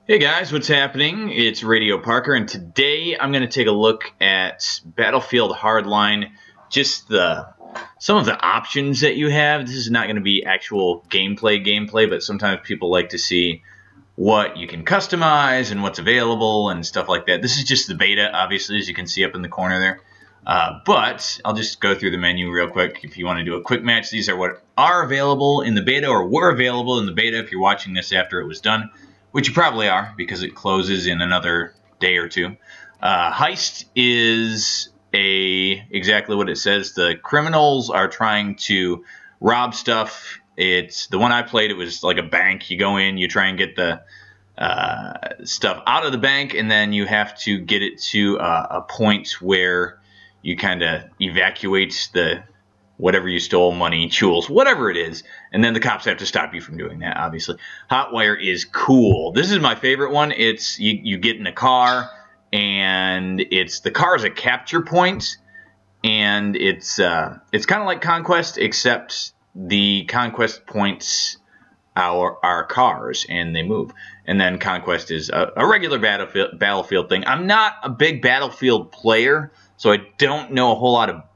Hey guys, what's happening? It's Radio Parker, and today I'm going to take a look at Battlefield Hardline, just some of the options that you have. This is not going to be actual gameplay, but sometimes people like to see what you can customize and what's available and stuff like that. This is just the beta, obviously, as you can see up in the corner there. But I'll just go through the menu real quick. If you want to do a quick match, these are what are available in the beta or were available in the beta if you're watching this after it was done. Which you probably are, because it closes in another day or two. Heist is exactly what it says. The criminals are trying to rob stuff. It's the one I played. It was like a bank. You go in, you try and get the stuff out of the bank, and then you have to get it to a point where you kind of evacuate the whatever you stole, money, jewels, whatever it is, and then the cops have to stop you from doing that, obviously. Hotwire is cool. This is my favorite one. It's you get in a car, and the car is a capture point, and it's kind of like Conquest, except the Conquest points are cars, and they move. And then Conquest is a regular Battlefield thing. I'm not a big Battlefield player, so I don't know a whole lot about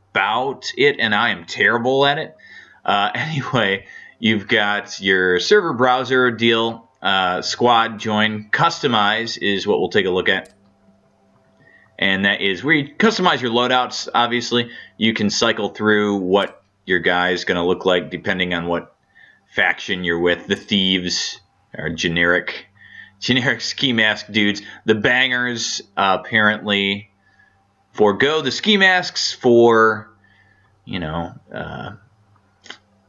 it, and I am terrible at it. Anyway, you've got your server browser deal, squad join, customize is what we'll take a look at, and that is where you customize your loadouts. Obviously, you can cycle through what your guy's going to look like depending on what faction you're with. The thieves are generic ski mask dudes. The bangers apparently forego the ski masks for,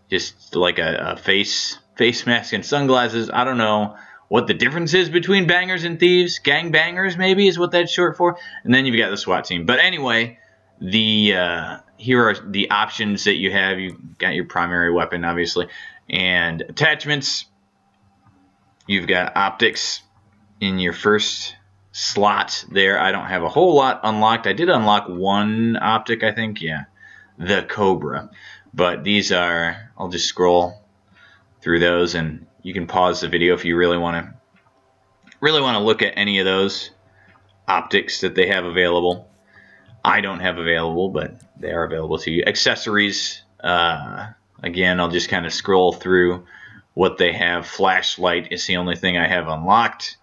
just like a face mask and sunglasses. I don't know what the difference is between bangers and thieves. Gang bangers maybe is what that's short for. And then you've got the SWAT team. But anyway, here are the options that you have. You've got your primary weapon, obviously, and attachments. You've got optics in your first slot there. I don't have a whole lot unlocked. I did unlock one optic, I think. Yeah, the Cobra. But these are, I'll just scroll through those, and you can pause the video if you really want to look at any of those optics that they have available. I don't have available, but they are available to you. Accessories, again, I'll just kind of scroll through what they have. Flashlight is the only thing I have unlocked.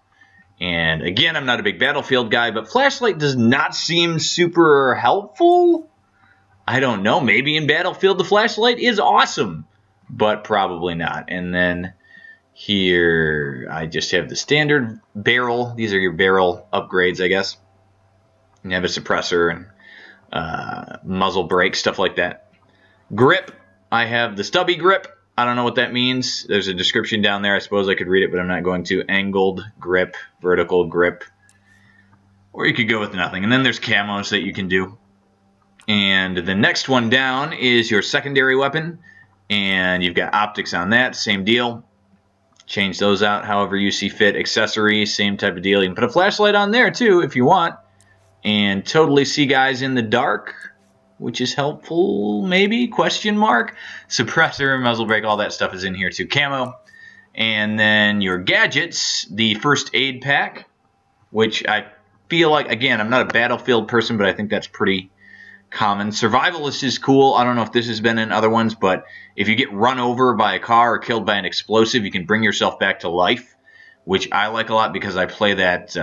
And again, I'm not a big Battlefield guy, but flashlight does not seem super helpful. I don't know. Maybe in Battlefield the flashlight is awesome, but probably not. And then here I just have the standard barrel. These are your barrel upgrades, I guess. You have a suppressor and muzzle brake, stuff like that. Grip. I have the stubby grip. I don't know what that means. There's a description down there. I suppose I could read it, but I'm not going to. Angled grip, vertical grip, or you could go with nothing. And then there's camos that you can do. And the next one down is your secondary weapon, and you've got optics on that. Same deal. Change those out however you see fit. Accessories, same type of deal. You can put a flashlight on there too if you want, and totally see guys in the dark, which is helpful, maybe, question mark. Suppressor, muzzle brake, all that stuff is in here too. Camo. And then your gadgets, the first aid pack, which I feel like, again, I'm not a Battlefield person, but I think that's pretty common. Survivalist is cool. I don't know if this has been in other ones, but if you get run over by a car or killed by an explosive, you can bring yourself back to life, which I like a lot because I play that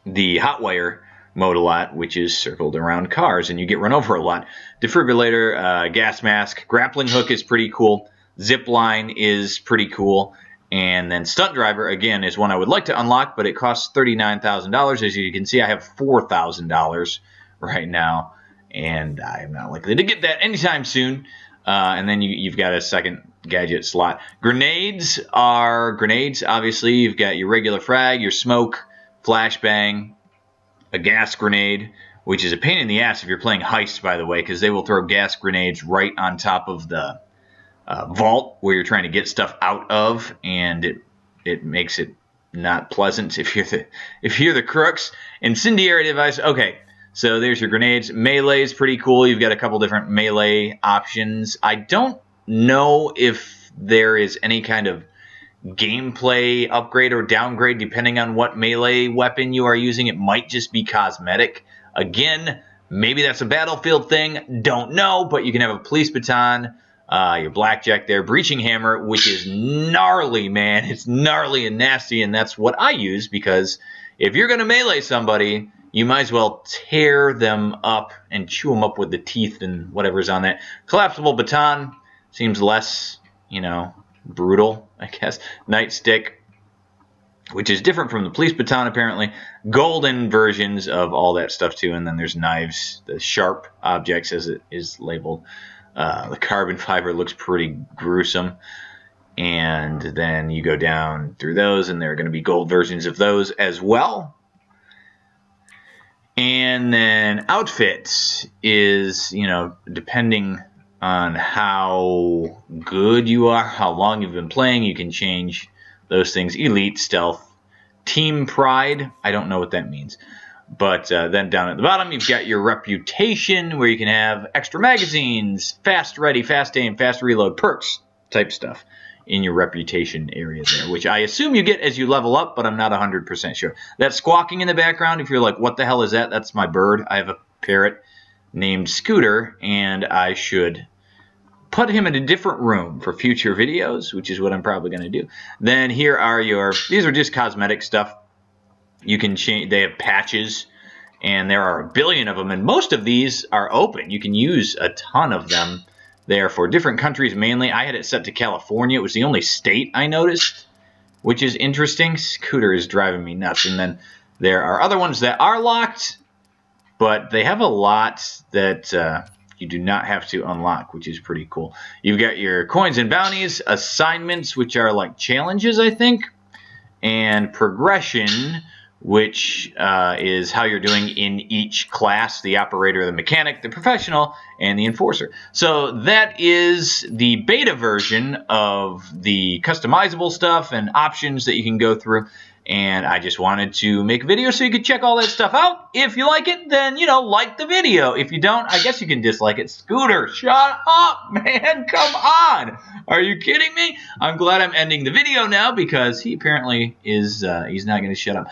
the Hotwire mode a lot, which is circled around cars, and you get run over a lot. Defibrillator, gas mask, grappling hook is pretty cool. Zip line is pretty cool. And then stunt driver, again, is one I would like to unlock, but it costs $39,000. As you can see, I have $4,000 right now, and I'm not likely to get that anytime soon. And then you've got a second gadget slot. Grenades are grenades, obviously. You've got your regular frag, your smoke, flashbang, a gas grenade, which is a pain in the ass if you're playing Heist, by the way, because they will throw gas grenades right on top of the vault where you're trying to get stuff out of, and it makes it not pleasant if you're the crooks. Incendiary device. Okay, so there's your grenades. Melee is pretty cool. You've got a couple different melee options. I don't know if there is any kind of gameplay upgrade or downgrade depending on what melee weapon you are using. It might just be cosmetic. Again, maybe that's a Battlefield thing. Don't know, but you can have a police baton, your blackjack there, breaching hammer, which is gnarly, man. It's gnarly and nasty, and that's what I use because if you're going to melee somebody, you might as well tear them up and chew them up with the teeth and whatever's on that. Collapsible baton seems less, brutal, I guess. Nightstick, which is different from the police baton, apparently. Golden versions of all that stuff, too. And then there's knives, the sharp objects, as it is labeled. The carbon fiber looks pretty gruesome. And then you go down through those, and there are going to be gold versions of those as well. And then outfits is, depending on how good you are, how long you've been playing, you can change those things. Elite, stealth, team pride. I don't know what that means. But then down at the bottom, you've got your reputation, where you can have extra magazines, fast ready, fast aim, fast reload, perks type stuff in your reputation area there, which I assume you get as you level up, but I'm not 100% sure. That squawking in the background, if you're like, what the hell is that? That's my bird. I have a parrot named Scooter, and I should put him in a different room for future videos, which is what I'm probably going to do. Then here are these are just cosmetic stuff. You can change, they have patches, and there are a billion of them, and most of these are open. You can use a ton of them. They are for different countries mainly. I had it set to California. It was the only state I noticed, which is interesting. Scooter is driving me nuts. And then there are other ones that are locked, but they have a lot that you do not have to unlock, which is pretty cool. You've got your coins and bounties, assignments, which are like challenges, I think, and progression, which is how you're doing in each class, the operator, the mechanic, the professional, and the enforcer. So that is the beta version of the customizable stuff and options that you can go through. And I just wanted to make a video so you could check all that stuff out. If you like it, then, like the video. If you don't, I guess you can dislike it. Scooter, shut up, man. Come on. Are you kidding me? I'm glad I'm ending the video now because he apparently is, he's not going to shut up.